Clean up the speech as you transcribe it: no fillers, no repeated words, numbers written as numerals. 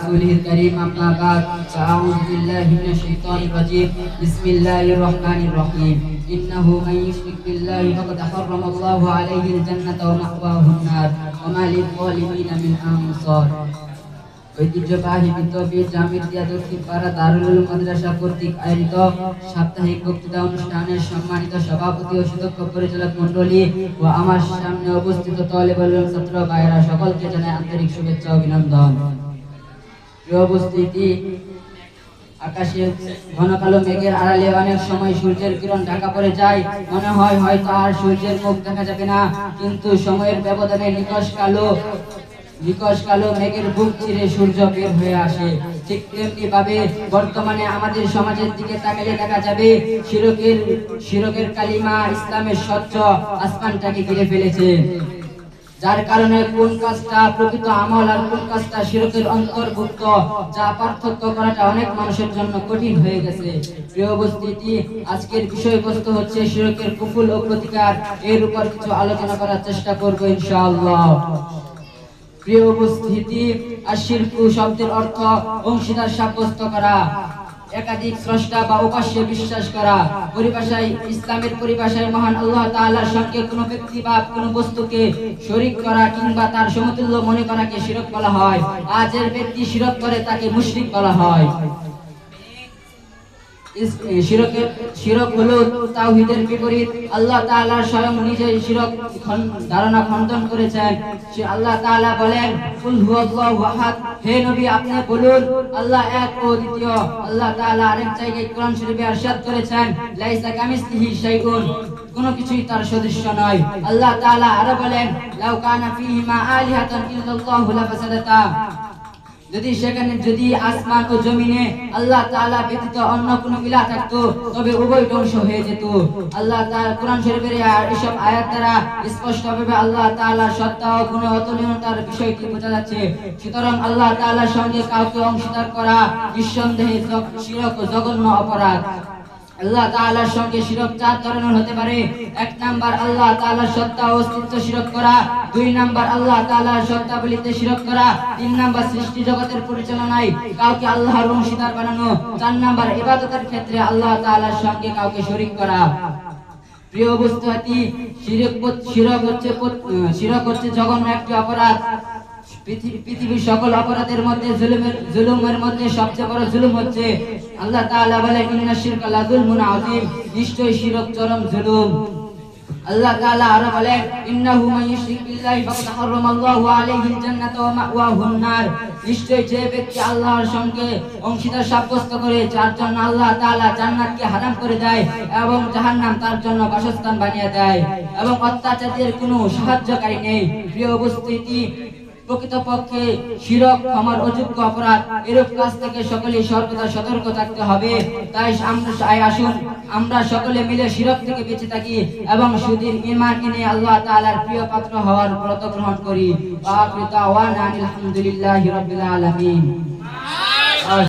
رسوله الكريم أما بعد فأعوذ بالله من الشيطان الرجيم بسم الله الرحمن الرحيم إنه من يشرك بالله فقد حرم الله عليه الجنة ومأواه النار وما للظالمين من أنصار ঐতিহ্যবাহী বিদ্যাপীঠ জামিয়া দক্ষিণ পাড়া দারুল উলুম মাদ্রাসা কর্তৃক আয়োজিত সাপ্তাহিক বক্তৃতা অনুষ্ঠানের সম্মানিত সভাপতি ও সুদক্ষ পরিচালক মণ্ডলী ও আমার সামনে উপস্থিত তালেবুল ইলম ছাত্র ভাইয়েরা সকলকে জানাই আন্তরিক শুভেচ্ছা ও অভিনন্দন। প্রিয় উপস্থিতি, আকাশে ঘন কালো মেঘের আড়ালে অনেক সময় সূর্যের কিরণ ঢাকা পড়ে যায়, মনে হয় হয়তো আর সূর্যের মুখ দেখা যাবে না, কিন্তু সময়ের ব্যবধানে নিকশ কালো মেঘের বুক চিরে সূর্য বের হয়ে আসে। ঠিক তেমনি ভাবে বর্তমানে আমাদের সমাজের দিকে তাকালে দেখা যাবে শিরকের কালিমা ইসলামের স্বচ্ছ আসমানটাকে ঘিরে ফেলেছে, যার কারণে কোন কাজটা প্রকৃত আমল আর কোন কাজটা শিরকের অন্তর্ভুক্ত যা পার্থক্য করাটা অনেক মানুষের জন্য কঠিন হয়ে গেছে। প্রিয় উপস্থিতি, আজকের বিষয়বস্তু হচ্ছে শিরকের কুফল ও প্রতিকার। এর উপর কিছু আলোচনা করার চেষ্টা করব ইনশাআল্লাহ। প্রিয় উপস্থিতি, আশিরকু শব্দের অর্থ অংশীদার সাব্যস্ত করা, একাধিক স্রষ্টা বা উপাস্যে বিশ্বাস করা। পরিভাষায়, ইসলামের পরিভাষায় মহান আল্লাহ তাআলার সঙ্গে কোনো ব্যক্তি বা কোনো বস্তুকে শরীক করা কিংবা তার সমতুল্য মনে করাকে শিরক বলা হয়। আর যে ব্যক্তি শিরক করে তাকে মুশরিক বলা হয়। শিরক হলো তাওহীদের বিপরীত। আল্লাহ তাআলা স্বয়ং নিজেই শিরক ধারণা খণ্ডন করেছেন। আল্লাহ তাআলা বলেন, কুল হুয়াল্লাহু আহাদ, হে নবী আপনি বলুন আল্লাহ এক ও দ্বিতীয়। আল্লাহ তাআলা আরেক জায়গায় কোরআন শরীফে ইরশাদ করেছেন, লাইসা কামিসলিহি শাইউন, কোনো কিছুই তার সদৃশ্য নয়। আল্লাহ তাআলা আরো বলেন, লাউ কানা ফীহিমা আলিহাতান ইল্লাল্লাহু লাফাসাদাতা, যদি আসমান ও জমিনে আল্লাহ তাআলা ব্যতীত অন্য কোনো ইলাহ থাকতো তবে উভয় ধ্বংস হয়ে যেত। আল্লাহ তাআলা কোরআন শরীফের এসব আয়াত দ্বারা স্পষ্টভাবে আল্লাহ তাআলার সত্তা ও গুণ অতুলনীয়তার বিষয়টি বোঝা যাচ্ছে। সুতরাং আল্লাহ তাআলার সঙ্গে কাউকে অংশীদার করা নিঃসন্দেহে শিরক ও জঘন্য অপরাধ। আল্লাহ তাআলার সঙ্গে শিরক চার ধরনের হতে পারে। এক নাম্বার, আল্লাহ তাআলার সত্তা ও অস্তিত্ব শিরক করা। দুই নাম্বার, আল্লাহ তাআলার সত্তাবলীতে শিরক করা। তিন নাম্বার, সৃষ্টি জগতের পরিচালনায় কাউকে আল্লাহর অংশীদার বানানো। চার নাম্বার, ইবাদতের ক্ষেত্রে আল্লাহ তাআলার সঙ্গে কাউকে শরীক করা। প্রিয় উপস্থিতি, শিরক হচ্ছে জঘন্য একটি অপরাধ। পৃথিবীর সকল অপরাধের মধ্যে জুলুমের মধ্যে সবচেয়ে বড় জুলুম হচ্ছে, আল্লাহ তাআলা বলেন, ইন্নাশ শিরকা লাযুলমুন আযীম, নিশ্চয়ই শিরক চরম জুলুম। আল্লাহ তাআলা আরো বলেন, ইন্নাহু মান ইউশরিক বিল্লাহি ফাকাদ হারামাল্লাহু আলাইহিল জান্নাতা ওয়া মাওয়াহুন নার, নিশ্চয়ই যে ব্যক্তি আল্লাহর সঙ্গে অংশীদার সাব্যস্ত করে যার জন্য আল্লাহ তাআলা জান্নাতকে হারাম করে দেয় এবং জাহান্নাম তার জন্য বাসস্থান বানিয়ে দেয় এবং অত্যাচারীদের কোনো সাহায্যকারী নেই। প্রিয় উপস্থিতি, প্রকৃতপক্ষে শিরক ক্ষমার অযোগ্য অপরাধ। এরূপ কাজ থেকে সকলেই সর্বদা সতর্ক থাকতে হবে। তাই আসুন আমরা সকলে মিলে শিরক থেকে বেঁচে থাকি এবং সুদীর ঈমান এনে আল্লাহ তাআলার প্রিয় পাত্র হওয়ার ব্রত গ্রহণ করি। ওয়া আখিরু দাওয়ানা আলহামদুলিল্লাহি রাব্বিল আলামিন।